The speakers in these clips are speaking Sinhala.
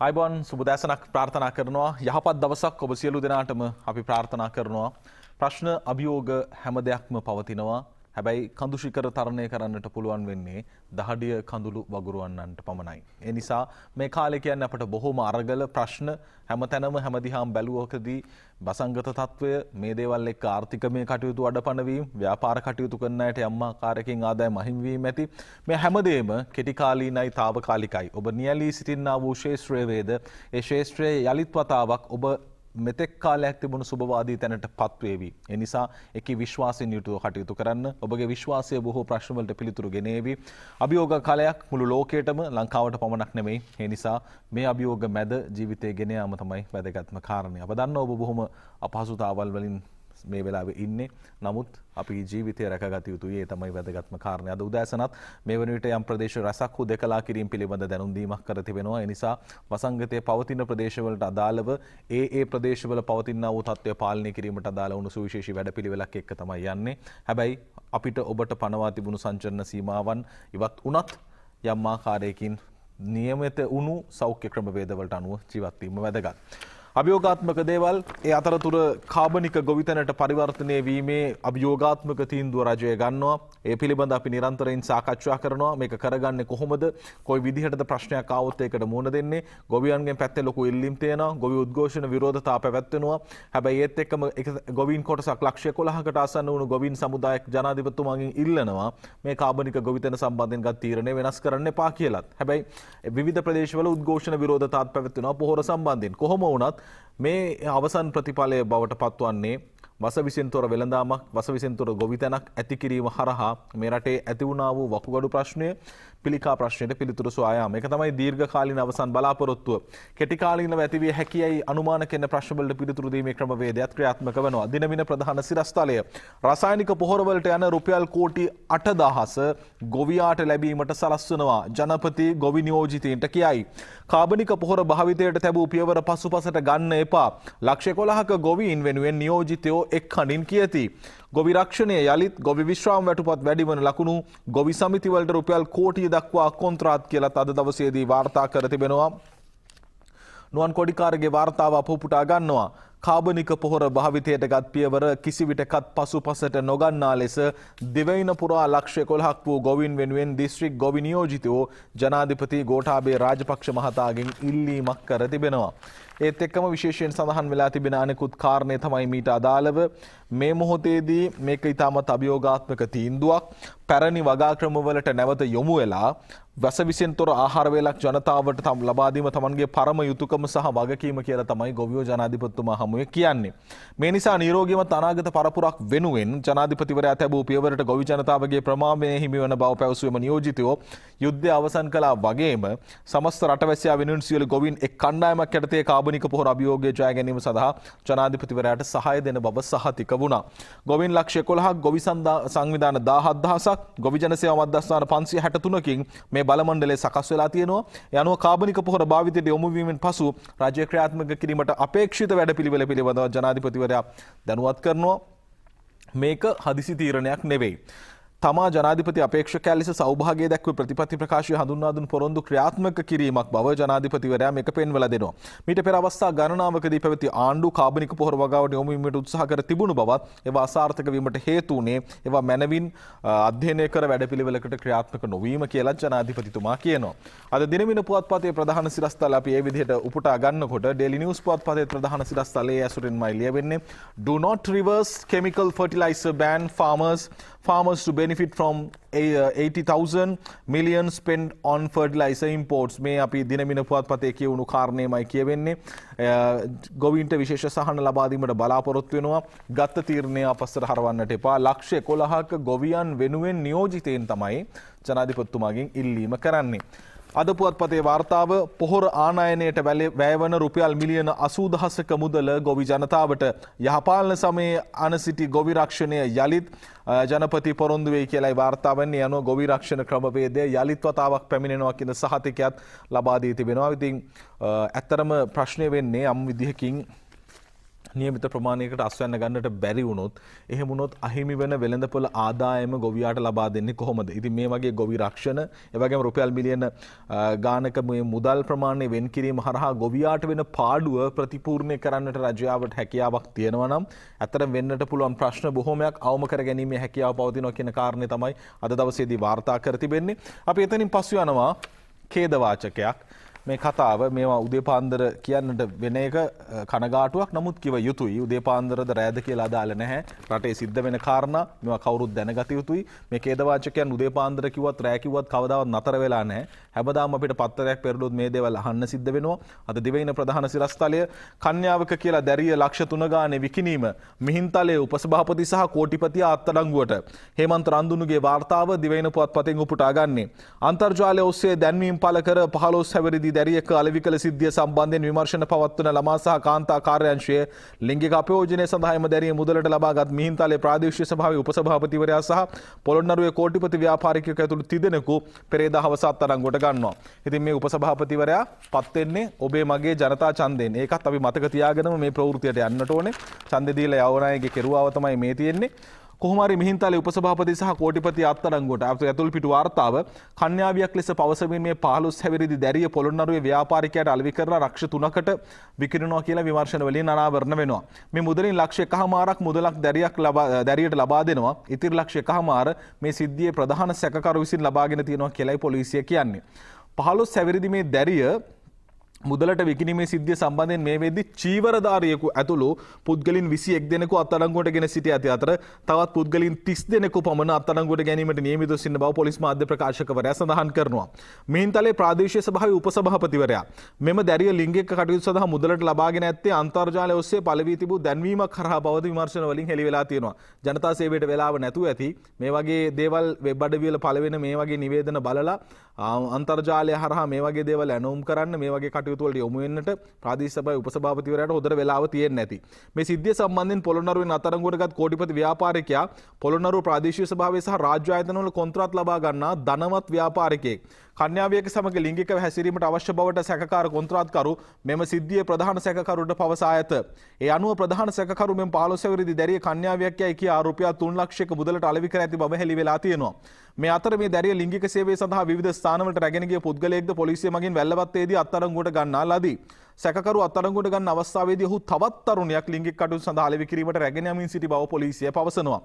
අයිබෝන් සුබ දැසනක් ප්‍රාර්ථනා කරනවා යහපත් දවසක් ඔබ සියලු දෙනාටම අපි ප්‍රාර්ථනා කරනවා ප්‍රශ්න අභියෝග හැම දෙයක්ම පවතිනවා හැබැයි කඳු ශිඛර තරණය කරන්නට පුළුවන් වෙන්නේ දහඩිය කඳුළු වගුරුවන්නන්ට පමණයි. ඒ නිසා මේ කාලේ කියන්නේ අපට බොහොම අරගල ප්‍රශ්න හැමතැනම හැමදිහාම බැලුවකදී වසංගත තත්වය මේ දේවල් එක්ක ආර්ථිකමය කටයුතු අඩපණ වීම ව්‍යාපාර කටයුතු කරන අයට යම් ආකාරයකින් ආදායම අහිමි වීම ඇති මේ හැමදේම කෙටි කාලීනයි తాවකාලිකයි. ඔබ නියැලී සිටිනා වූ ශේෂ්ත්‍රයේ වේද ඒ ශේෂ්ත්‍රයේ යලිත් වතාවක් ඔබ මෙතෙක් කාලයක් තිබුණු සුබවාදී තැනට පත්වේවි. ඒ නිසා එකී විශ්වාසයෙන් යුතුව කටයුතු කරන්න. ඔබගේ විශ්වාසය බොහෝ ප්‍රශ්න වලට පිළිතුරු ගෙනේවි. අභියෝග කාලයක් මුළු ලෝකයටම ලංකාවට පමණක් නෙමෙයි. ඒ නිසා මේ අභියෝග මැද ජීවිතය ගෙන යාම තමයි වැදගත්ම කාරණය. අප දන්නවා ඔබ බොහොම අපහසුතාවල් වලින් මේ වෙලාවේ ඉන්නේ. නමුත් අපි ජීවිතය රැකගත යුතුයි. ඒ තමයි වැදගත්ම කාරණය. අද උදෑසනත් මේ වන විට යම් ප්‍රදේශ රැසක් හුදකලා කිරීම පිළිබඳ දැනුම් දීමක් කර තිබෙනවා. ඒ නිසා වසංගතයේ පවතින ප්‍රදේශවලට අදාළව ඒ ප්‍රදේශවල පවතිනා වූ තත්ත්වය පාලනය කිරීමට අදාළ වුණු සුවිශේෂී වැඩපිළිවෙලක් එක්ක තමයි යන්නේ. හැබැයි අපිට ඔබට පනවා තිබුණු සංචරණ සීමාවන් ඉවත් වුණත් යම් ආකාරයකින් නියමිත වුණු සෞඛ්‍ය ක්‍රමවේදවලට අනුව ජීවත් වීම වැදගත්. අභියෝගාත්මක දේවල් ඒ අතරතුර කාබනික ගොවිතැනට පරිවර්තනය වීමේ අභියෝගාත්මක තීන්දුව රජය ගන්නවා. ඒ පිළිබඳ අපි නිරන්තරයෙන් සාකච්ඡා කරනවා. මේක කරගන්නේ කොහොමද? කොයි විදිහටද ප්‍රශ්නයක් ආවොත් ඒකට මුහුණ දෙන්නේ? ගොවියන්ගෙන් පැත්තේ ලොකු ඉල්ලීම් තියෙනවා. ගොවි උද්ඝෝෂණ විරෝධතා පැවැත්වෙනවා. හැබැයි ඒත් එක්කම ගොවීන් කොටසක් ලක්ෂ 11කට ආසන්න වුණු ගොවීන් සමුදායක් ජනාධිපතිතුමාගෙන් ඉල්ලනවා මේ කාබනික ගොවිතැන සම්බන්ධයෙන් ගත් තීරණය වෙනස් කරන්න එපා කියලාත්. හැබැයි විවිධ ප්‍රදේශවල උද්ඝෝෂණ විරෝධතාත් පැවැත්වෙනවා පොහොර සම්බන්ධයෙන්. කොහොම වුණත් මේ අවසන් ප්‍රතිඵලය බවට පත්වන්නේ වසවිසෙන් තොර වෙළඳාමක් වසවිසෙන් තොර ගොවිතැනක් ඇති කිරීම හරහා මේ රටේ ඇති වුණා වූ වකුගඩු ප්‍රශ්නය පිළිකා ප්‍රශ්නයට පිළිතුරු සොයා යාම. ඒක තමයි දීර්ඝකාලීන අවසන් බලාපොරොත්තුව. කෙටි කාලීනව ඇතිවිය හැකියයි අනුමාන කෙන ප්‍රශ්න වලට පිළිතුරු දීමේ ක්‍රමවේදයක් ක්‍රියාත්මක වෙනවා. දිනමින ප්‍රධාන සිරස්තලය රසායනික පොහොර වලට යන රුපියල් කෝටි 8000 ගොවියාට ලැබීමට සලස්වනවා. ජනපති ගොවි නියෝජිතයින්ට කියයි. කාබනික පොහොර භාවිතයට තැබූ පියවර පසුපසට ගන්න එපා. ලක්ෂ 11ක ගොවීන් වෙනුවෙන් නියෝජිතයෝ එක් කණින් කියති. ගොවි රක්ෂණය යලිත් ගොවි විශ්‍රාම වැටුපත් වැඩිවන ලකුණු ගොවි සමිතිවලට රුපියල් කෝටිය දක්වා කොන්ත්‍රාත් කියලා අද දවසේදී වාර්තා කර තිබෙනවා. නුවන් කොඩිකාරගේ වාර්තාව අප උපුටා ගන්නවා. කාබනික පොහොර භාවිතයට ගත් පියවර කිසිවිටකත් පසුපසට නොගන්නා ලෙස දිවයින පුරා ලක්ෂ 11ක් වූ ගොවින් වෙනුවෙන් දිස්ත්‍රික් ගොවි නියෝජිතයෝ ජනාධිපති ගෝඨාභය රාජපක්ෂ මහතාගෙන් ඉල්ලීමක් කර තිබෙනවා. ඒත් එක්කම විශේෂයෙන් සඳහන් වෙලා තිබෙන අනෙකුත් කාරණේ තමයි මීට අදාළව මේ මොහොතේදී මේක ඉතාමත් අභියෝගාත්මක තීන්දුවක්. පැරණි වගාක්‍රමවලට නැවත යොමු වෙලා වසවිසෙන් තොර ආහාර වේලක් ජනතාවට ලබා දීම තමන්ගේ පරම යුතුයකම සහ වගකීම කියලා තමයි ගොවියෝ ජනාධිපතිතුමා හමුවේ කියන්නේ. මේ නිසා නිරෝගීමත් අනාගත පරපුරක් වෙනුවෙන් ජනාධිපතිවරයා තැබූ පියවරට ගොවි ජනතාවගේ ප්‍රමාණය හිමි වන බව පැවසුවම නියෝජිතයෝ යුද්ධය අවසන් කළා වගේම සමස්ත රටවැසියා වෙනුවෙන් සියලු ගොවීන් එක් කණ්ඩායමක් යටතේ කාබනික පොහොර අභියෝගය ජය ගැනීම සඳහා ජනාධිපතිවරයාට සහාය දෙන බව සහතික වුණා. ගොවීන් ලක්ෂ 11ක් ගොවි සංවිධාන 17000ක් ගොවි ජන සේවා මධ්‍යස්ථාන 563කින් මේ බලමණ්ඩලය සකස් වෙලා තියෙනවා. ඒ අනුව කාබනික පොහොර භාවිතයට යොමු වීමෙන් පසු රාජ්‍ය ක්‍රියාත්මක කිරීමට අපේක්ෂිත වැඩපිළිවෙල පිළිබඳව ජනාධිපතිවරයා දැනුවත් කරනවා. මේක හදිසි තීරණයක් නෙවෙයි. තමා ජනාධිපති අපේක්ෂකයා ලෙස සෞභාගය දැක්ව ප්‍රතිපත්ති ප්‍රකාශය හඳුන්වා දුන් පොරොන්දු ක්‍රියාත්මක කිරීමක් බව ජනාධිපතිවරයා මේක පෙන්වලා දෙනවා. මීට පෙර අවස්ථා ගණනාවකදී පැවති ආණ්ඩු කාබනික පොහොර වගාවට යොමු වීමට උත්සාහ කර තිබුණු බවත් ඒවා අසාර්ථක වීමට හේතු වුණේ ඒවා මැනවින් අධ්‍යයනය කර වැඩපිළිවෙලකට ක්‍රියාත්මක නොවීම කියලා ජනාධිපතිතුමා කියනවා. අද දිනමින පුවත්පතේ ප්‍රධාන සිරස්තල අපි මේ විදිහට උපුටා ගන්නකොට Daily News පුවත්පතේ ප්‍රධාන සිරස්තලයේ ඇසුරින්මයි ලියවෙන්නේ Do not reverse chemical fertilizer ban farmers to benefit from 80,000 million spent on fertilizer imports. මේ අපි දිනමින පුවත්පතේ කියවුණු කාරණේමයි කියවෙන්නේ. ගොවීන්ට විශේෂ සහන ලබා දීමට බලාපොරොත්තු වෙනවා. ගත්ත තීරණය අපස්සට හරවන්නට එපා. ලක්ෂ 11ක ගොවියන් වෙනුවෙන් නියෝජිතයින් තමයි ජනාධිපතිතුමාගෙන් ඉල්ලීම කරන්නේ. අද පුවත්පතේ වාර්තාව පොහොර ආනයනයට වැයවන රුපියල් මිලියන 80,000ක මුදල ගොවි ජනතාවට යහපාලන සමයේ අන සිටි ගොවි රක්ෂණය යලිත් ජනපති පොරොන්දු වෙයි කියලායි වාර්තා වෙන්නේ. යනුව ගොවි රක්ෂණ ක්‍රමවේදය යලිත් වතාවක් පැමිණෙනවා කියන සහතිකයක් ලබා දී තිබෙනවා. ඉතින් ඇත්තරම ප්‍රශ්නය වෙන්නේ යම් විදිහකින් නියමිත ප්‍රමාණයකට අස්වැන්න ගන්නට බැරි වුණොත් එහෙම වුණොත් අහිමි වෙන වෙළඳපොළ ආදායම ගොවියාට ලබා දෙන්නේ කොහොමද? ඉතින් මේ වගේ ගොවි රක්ෂණ, ඒ වගේම රුපියල් මිලියන ගානක මේ මුදල් ප්‍රමාණය වෙන් කිරීම හරහා ගොවියාට වෙන පාඩුව ප්‍රතිපූර්ණය කරන්නට රජයාවට හැකියාවක් තියෙනවා නම් ඇත්තටම වෙන්නට පුළුවන් ප්‍රශ්න බොහෝමයක් අවම කර ගැනීමේ හැකියාව පවතිනවා කියන කාරණේ තමයි අද දවසේදී වාර්තා කර තිබෙන්නේ. අපි එතනින් පසු යනවා ඛේදවාචකයක්. මේ කතාව මේවා උදේ පාන්දර කියන්නට වෙන එක කනගාටුවක්, නමුත් කිව යුතුයි. උදේ පාන්දරද රෑද කියලා අදාළ නැහැ. රටේ සිද්ධ වෙන කාරණා මේවා කවුරුත් දැනගත යුතුයි. මේ ඛේදවාචකයන් උදේ පාන්දර කිව්වත් රෑ කිව්වත් කවදාවත් නතර වෙලා නැහැ. හැමදාම අපිට පත්තරයක් පෙරළුවොත් මේ දේවල් අහන්න සිද්ධ වෙනවා. අද දිවයින ප්‍රධාන සිරස්තලය කන්‍යාවක කියලා දැරිය ලක්ෂ 3 ගානේ විකිණීම මිහින්තලයේ උපසභාපති සහ කෝටිපතියා අත්අඩංගුවට. හේමන්ත රන්දුනුගේ වාර්තාව දිවයින පුවත්පතෙන් උපුටා ගන්නේ. අන්තර්ජාලය ඔස්සේ දැන්වීම් පළ කර 15 හැවිරිදි දැරියක අලෙවි කළ සිද්ධිය සම්බන්ධයෙන් විමර්ශන පවත්වන ළමා සහ කාන්තා කාර්යාංශයේ ලිංගික අපයෝජනය සඳහා එම දැරිය මුදලට ලබාගත් මිහින්තලේ ප්‍රාදේශීය සභාවේ උපසභාපතිවරයා සහ පොළොන්නරුවේ කෝටිපති ව්‍යාපාරිකයෙකු ඇතුළු 30 දෙනෙකු පෙරේදා හවස අත්අඩංගුවට ගන්නවා. ඉතින් මේ උපසභාපතිවරයා පත් වෙන්නේ ඔබේ මගේ ජනතා ඡන්දයෙන්. ඒකත් අපි මතක තියාගෙනම මේ ප්‍රවෘත්තියට යන්නට ඕනේ. ඡන්දෙ දීලා යවන අයගේ කෙරුවාව තමයි මේ තියෙන්නේ. කොහොම හරි මිහින්තලේ උපසභාපති සහ කෝටිපති අත්අඩංගුවට ඇතුළු පිටු වාර්තාව කන්‍යාවියක් ලෙස පවසමින් මේ 15 හැවිරිදි දැරිය පොළොන්නරුවේ ව්‍යාපාරිකයාට අලෙවි කරලා ලක්ෂ 3කට විකිණනවා කියලා විමර්ශන වලින් අනාවරණ වෙනවා. මේ මුදලින් ලක්ෂ 1.5ක් මුදලක් දැරියට ලබා දෙනවා. ඉතිරි ලක්ෂ 1.5 මේ සිද්ධියේ ප්‍රධාන සැකකරු විසින් ලබාගෙන තියෙනවා කියලායි පොලිසිය කියන්නේ. 15 හැවිරිදි මේ දැරිය මුදලට විකිණීමේ සිද්ධිය සම්බන්ධයෙන් මේ වෙද්දී චීවරධාරියෙකු ඇතුළු පුද්ගලින් 21 දෙනෙකු අත්අඩංගුවට ගෙන සිටි ඇති අතර තවත් පුද්ගලින් 30 දෙනෙකු පමණ අත්අඩංගුවට ගැනීමට නියමිතව සිටින බව පොලිස් මාධ්‍ය ප්‍රකාශකවරයා සඳහන් කරනවා. මිහින්තලේ ප්‍රාදේශීය සභාවේ උපසභාපතිවරයා මෙම දැරිය ලිංගික කටයුතු සඳහා මුදලට ලබාගෙන ඇත්තේ අන්තර්ජාලය ඔස්සේ පළවී තිබූ දැන්වීමක් කරා බවද විමර්ශන වලින් හෙළි වෙලා තියෙනවා. ජනතා සේවයට වෙලාව නැතුව ඇති මේ වගේ දේවල් වෙබ් අඩවිවල පළවෙන මේ වගේ නිවේදන බලලා අන්තර්ජාලය හරහා මේ වගේ දේවල් ඇනවුම් කරන්න මේ වගේ කටයුතු වලට යොමු වෙන්නට ප්‍රාදේශීය සභාවේ උපසභාපතිවරයාට හොඳට වෙලාව තියෙන්නේ නැති. මේ සිද්ධිය සම්බන්ධයෙන් පොළොන්නරුවෙන් අත්අඩංගුවටගත් කෝටිපති ව්‍යාපාරිකයා පොළොන්නරුව ප්‍රාදේශීය සභාවේ සහ රාජ්‍ය ආයතනවල කොන්ත්‍රාත් ලබා ගන්නා ධනවත් ව්‍යාපාරිකයෙක්. කන්‍යාවියක සමග ලිංගිකව හැසිරීමට අවශ්‍ය බවට සැකකාර කොන්ත්‍රාත්කරු මෙම සිද්ධියේ ප්‍රධාන සැකකරුට පවසා ඇත. ඒ අනුව ප්‍රධාන සැකකරු මෙම 15 හැවිරිදි දැරිය කන්‍යාවියක් යයි කියා රුපියල් 3 ලක්ෂයක මුදලට අලෙවි කර ඇති බව හෙළි වෙලා තියෙනවා. මේ අතර මේ දැරිය ලිංගික සේවය සඳහා විවිධ ස්ථානවලට රැගෙන ගිය පුද්ගලයෙක්ද පොලිසිය මගින් වැල්ලවත්තේදී අත්අඩංගුවට ගන්නා ලදී. සැකකරු අත්අඩංගුවට ගන්න අවස්ථාවේදී ඔහු තවත් තරුණියක් ලිංගික කටයුතු සඳහා අලෙවි කිරීමට රැගෙන යමින් සිටි බව පොලිසිය පවසනවා.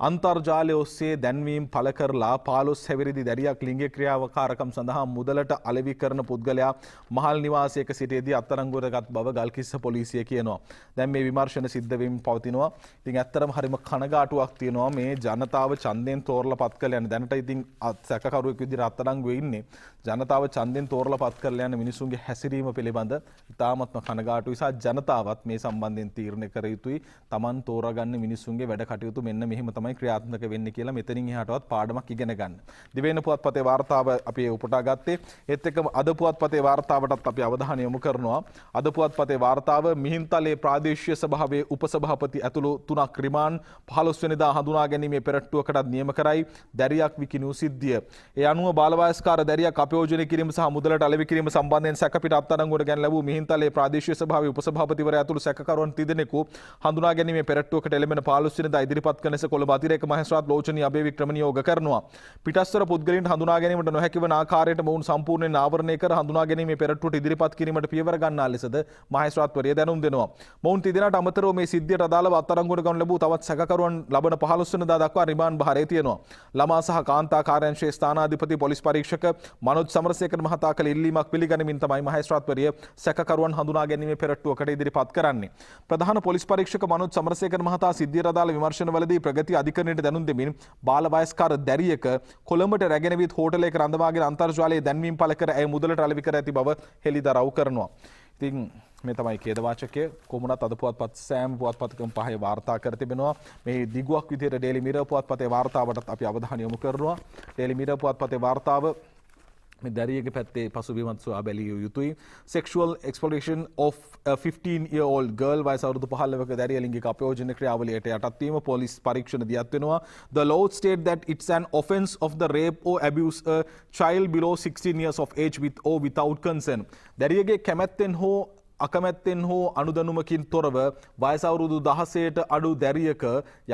අන්තර්ජාලය ඔස්සේ දැන්වීම් පළ කරලා 15 හැවිරිදි දැරියක් ලිංගික ක්‍රියාකාරකම් සඳහා මුදලට අලෙවි කරන පුද්ගලයා මහල් නිවාසයක සිටියේදී අත්අඩංගුවටගත් බව ගල්කිස්ස පොලිසිය කියනවා. දැන් මේ විමර්ශන සිද්ධ වෙමින් පවතිනවා. ඉතින් ඇත්තටම හරිම කනගාටුවක් තියෙනවා මේ ජනතාව ඡන්දයෙන් තෝරලා පත් කරලා යන දැනට ඉතින් සැකකරුවෙක් විදිහට අත්අඩංගුවේ ඉන්නේ. ජනතාව ඡන්දයෙන් තෝරලා පත් කරලා යන මිනිසුන්ගේ හැසිරීම පිළිබඳ ඉතාමත්ම කනගාටුයි සහ ජනතාවත් මේ සම්බන්ධයෙන් තීරණය කර යුතුයි. Taman තෝරාගන්න මිනිසුන්ගේ වැඩ කටයුතු මෙන්න මෙහෙම තමයි ක්‍රියාත්මක වෙන්නේ කියලා මෙතනින් එහාටවත් පාඩමක් ඉගෙන ගන්න. දිවයින පුවත්පතේ වාර්තාව අපි උපුටා ගත්තේ. ඒත් එක්කම අද පුවත්පතේ වාර්තාවටත් අපි අවධානය යොමු කරනවා. අද පුවත්පතේ වාර්තාව මිහින්තලේ ප්‍රාදේශීය සභාවේ උපසභාපති ඇතුළු 3ක් රිමාන්ඩ් 15 වෙනිදා හඳුනා ගැනීමේ පෙරට්ටුවකටත් නියම කරයි. දැරියක් විකිණූ සිද්ධිය. ඒ අනුව බාලවයස්කාර දැරියක් අපයෝජනය කිරීම සහ මුදලට අලෙවි කිරීම සම්බන්ධයෙන් සැකපිට අත්අඩංගුවට ගෙන ලැබූ මිහින්තලේ ප්‍රාදේශීය සභාවේ උපසභාපතිවරයා ඇතුළු සැකකරුවන් 30 දෙනෙකු හඳුනා ගැනීමේ පෙරට්ටුවකට එළඹෙන 15 වෙනිදා ඉදිරිපත් කරන ලෙස කොළඹ අතිරේක මහේස්ත්‍රාත් ලෝචනී අබේවික්‍රම නියෝග කරනවා. පිටස්තර පුද්ගලයන්ට හඳුනා ගැනීමට නොහැකි වන ආකාරයට මොවුන් සම්පූර්ණයෙන් ආවරණය කර හඳුනා ගැනීමේ පෙරට්ටුවට ඉදිරිපත් කිරීමට පියවර ගන්නා ලෙසද මහේස්ත්‍රාත්වරිය දැනුම් දෙනවා. මොවුන් 30 දෙනාට අමතරව මේ සිද්ධියට අදාළව අත්අඩංගුවට ගනු ලැබූ තවත් සැකකරුවන් ලබන 15 වෙනිදා දක්වා රිමාන්ඩ් භාරයේ තියෙනවා. ළමා සහ කාන්තා කාර්යාංශයේ ස්ථානාධිපති පොලිස් පරීක්ෂක මනෝජ් සමරසේකර මහතා කළ ඉල්ලීමක් පිළිගනිමින් තමයි මහේස්ත්‍රාත්වරිය සැකකරුවන් හඳුනා ගැනීමේ පෙරට්ටුවකට ඉදිරිපත් කරන්නේ. ප්‍රධාන පොලිස් පරීක්ෂක මනෝජ් සමරසේකර මහතා සිද්ධියට අදාළ විමර්ශනවලදී ප්‍රගති අධිකරණයට දැනුම් දෙමින් බාල වයස්කාර දැරියක කොළඹට රැගෙන විත් හෝටලයක රඳවාගෙන අන්තර්ජාලයේ දැන්වීම් පළ කර ඇය මුදලට අලෙවි කර ඇති බව හෙළිදරව් කරනවා. ඉතින් මේ තමයි ඛේදවාචකය. කොමුණත් අද පුවත්පත් සෑම පුවත්පතකම පහේ වාර්තා කර තිබෙනවා. මේ දිගුවක් විදිහට ඩේලි මිරර් පුවත්පතේ වාර්තාවටත් අපි අවධානය යොමු කරනවා. ඩේලි මිරර් පුවත්පතේ වාර්තාව මේ දැරියගේ පැත්තේ පසුබිමත් සොයා බැලිය යුතුයි. Sexual exploitation of a 15-year-old girl වයස අවුරුදු 15ක දැරිය ලිංගික අපයෝජන ක්‍රියාවලියට යටත් වීම පොලිස් පරීක්ෂණ දියත් වෙනවා. The law state that it's an offence of the rape or abuse a child below 16 years of age with or without consent. දැරියගේ කැමැත්තෙන් හෝ අකමැත්තෙන් හෝ අනුදැනුමකින් තොරව වයස අවුරුදු 16ට අඩු දැරියක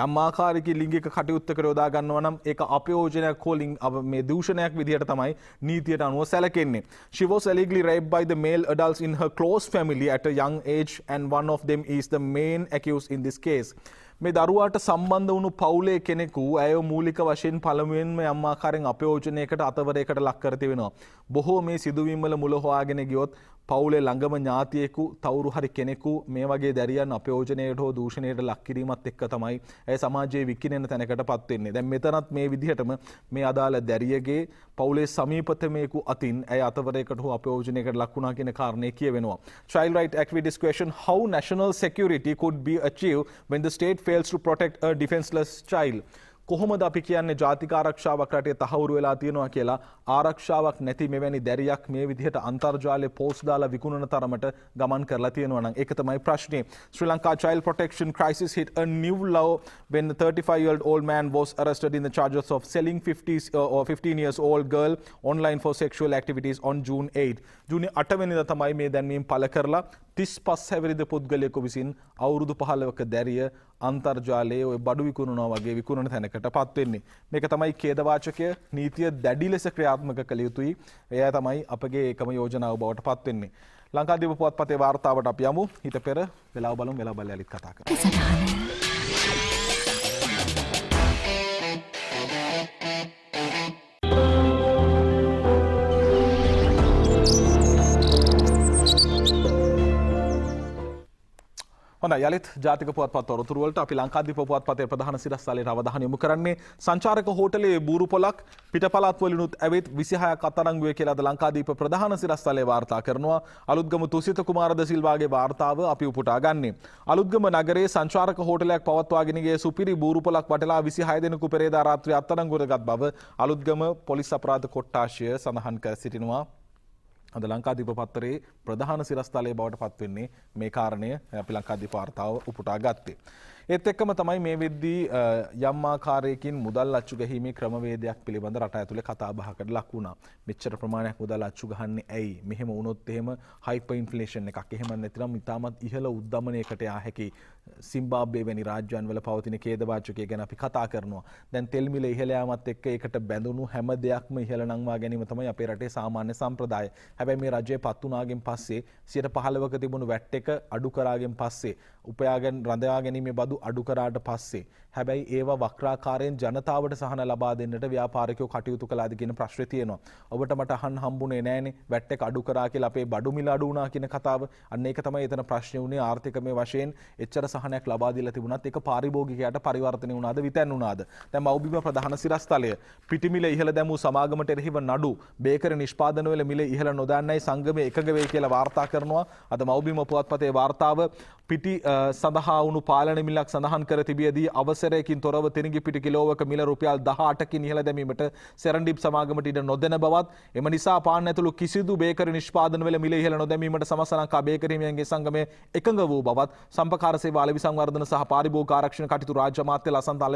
යම් ආකාරයකින් ලිංගික කටයුත්තකට යොදා ගන්නවා නම් ඒක අපයෝජනයක් හෝ මේ දූෂණයක් විදිහට තමයි නීතියට අනුව සැලකෙන්නේ. She was allegedly raped by the male adults in her close family at a young age and one of them is the main accused in this case. මේ දරුවාට සම්බන්ධ වුණු පවුලේ කෙනෙකු ඇය මූලික වශයෙන් පළමුවෙන්ම යම් ආකාරයෙන් අපයෝජනයකට අතවරයකට ලක් කර තිබෙනවා. බොහෝ මේ සිදුවීම් වල මුල හොයාගෙන ගියොත් පවුලේ ළඟම ඥාතියෙකු තවුරු හරි කෙනෙකු මේ වගේ දැරියන් අපයෝජනයට හෝ දූෂණයට ලක් කිරීමත් එක්ක තමයි ඇය සමාජයේ විකිනෙන තැනකටපත් වෙන්නේ. දැන් මෙතනත් මේ විදිහටම මේ අදාළ දැරියගේ පවුලේ සමීපතමයෙකු අතින් ඇය අතවරයකට හෝ අපයෝජනයකට ලක් වුණා කියන කාරණේ කියවෙනවා. Child Right Act with this question, how national security could be achieved when the state fails to protect a defenseless child? කොහොමද අපි කියන්නේ ජාතික ආරක්ෂාවක් රටේ තහවුරු වෙලා තියෙනවා කියලා ආරක්ෂාවක් නැති මෙවැනි දැරියක් මේ විදිහට අන්තර්ජාලයේ පෝස්ට් දාලා විකුණන තරමට ගමන් කරලා තියෙනවා නම් ඒක තමයි ප්‍රශ්නේ. Sri Lanka child protection crisis hit a new low when the 35-year-old man was arrested in the charges of selling 15 years old girl online for sexual activities on June 8. ජූනි 8 වෙනිදා තමයි මේ දැන්වීම පළ කරලා 35 හැවිරිදි පුද්ගලයෙකු විසින් අවුරුදු 15ක දැරිය අන්තර්ජාලයේ ඔය බඩු විකුණනවා වගේ විකුණන තැනකටපත් වෙන්නේ. මේක තමයි ඛේදවාචකය. නීතිය දැඩි ලෙස ක්‍රියාත්මක කළ යුතුයි. එය තමයි අපගේ ඒකම යෝජනාව බවට පත් වෙන්නේ. ලංකාදීප පුවත්පතේ වාර්තාවට අපි යමු. ඊට පෙර වෙලාව බලමු. වෙලාව බලලා යලිත් කතා කරමු. හොඳයි යලිත් ජාතික පුවත්පත් තොරතුරු වලට අපි ලංකාදීප පුවත්පතේ ප්‍රධාන සිරස්තලයට අවධානය යොමු කරන්නේ සංචාරක හෝටලයේ බූරු පොලක් පිටපළාත් වලිනුත් ඇවිත් 26ක් අත්අඩංගුවේ කියලා ද ලංකාදීප ප්‍රධාන සිරස්තලයේ වාර්තා කරනවා. අලුත්ගම තුසිත කුමාර ද සිල්වාගේ වාර්තාව අපි උපුටා ගන්නේ. අලුත්ගම නගරයේ සංචාරක හෝටලයක් පවත්වාගෙන ගිය සුපිරි බූරු පොලක් වටලා 26 දෙනෙකු පෙරේදා රාත්‍රියේ අත්අඩංගුවට ගත් බව අලුත්ගම පොලිස් අපරාධ කොට්ටාශය සඳහන් කර සිටිනවා. අද ලංකාදීප පත්තරේ ප්‍රධාන සිරස්තලයේ බවට පත් වෙන්නේ මේ කාරණය අපි ලංකාදීප වාර්තාව උපුටා ගත්තේ. ඒත් එක්කම තමයි මේ වෙද්දී යම් ආකාරයකින් මුදල් අච්චු ගැනීමේ ක්‍රමවේදයක් පිළිබඳ රට ඇතුලේ කතා බහකට ලක් වුණා. මෙච්චර ප්‍රමාණයක් මුදල් අච්චු ගහන්නේ ඇයි? මෙහෙම වුණොත් එහෙම හයිපර් ඉන්ෆ්ලේෂන් එකක්. එහෙම නැත්නම් ඉතාමත් ඉහළ උද්දමනයකට යා හැකි සිම්බාබ්වේ වැනි රාජ්‍යයන් වල පවතින ඛේදවාචකය ගැන අපි කතා කරනවා. දැන් තෙල් මිල ඉහළ යාමත් එක්ක ඒකට බැඳුණු හැම දෙයක්ම ඉහළ නංවා ගැනීම තමයි අපේ රටේ සාමාන්‍ය සම්ප්‍රදාය. හැබැයි මේ රජය පත් වුණාගෙන් පස්සේ 15%ක තිබුණු වැට් එක අඩු කරාගෙන් පස්සේ උපයාගෙන රඳවා ගැනීමේ බදු අඩු කරාට පස්සේ හැබැයි ඒවා වක්‍රාකාරයෙන් ජනතාවට සහන ලබා දෙන්නට ව්‍යාපාරිකයෝ කටයුතු කළාද කියන ප්‍රශ්නේ තියෙනවා. ඔබට මට අහන්න හම්බුනේ නෑනේ වැට් එක අඩු කරා කියලා අපේ බඩු මිල අඩු වුණා කියන කතාව. අන්න ඒක තමයි එතන ප්‍රශ්නේ උනේ. ආර්ථිකමය වශයෙන් එච්චර සහනයක් ලබා දීලා තිබුණත් ඒක පාරිභෝගිකයාට පරිවර්තනය වුණාද විතැන් වුණාද? දැන් මව්බිම ප්‍රධාන සිරස්තලය පිටිමිල ඉහළ දැමූ සමාගමට එරෙහිව නඩු බේකරි නිෂ්පාදන වල මිල ඉහළ නොදන්නයි සංගමයේ එකග වේ කියලා වාර්තා කරනවා. අද මව්බිම පුවත්පතේ වාර්තාව පිටි සඳහා වුණු පාලන මිලක් සඳහන් කර තිබියදී අවසරයකින් තොරව තිරිඟි පිටි කිලෝවක මිල රුපියල් 18කින් ඉහළ දැමීමට සෙරන්ඩිප් සමාගමට ඉඩ නොදෙන බවත් එම නිසා පාන් ඇතුළු කිසිදු බේකරි නිෂ්පාදන වල මිල ඉහළ නොදැමීමට සමස්ත ලංකා බේකරි හිමියන්ගේ සංගමය එකඟ වූ බවත් සම්පකාර සේවා අලෙවි සංවර්ධන සහ පාරිභෝගික ආරක්ෂණ කටයුතු රාජ්‍ය අමාත්‍ය ලසන්ත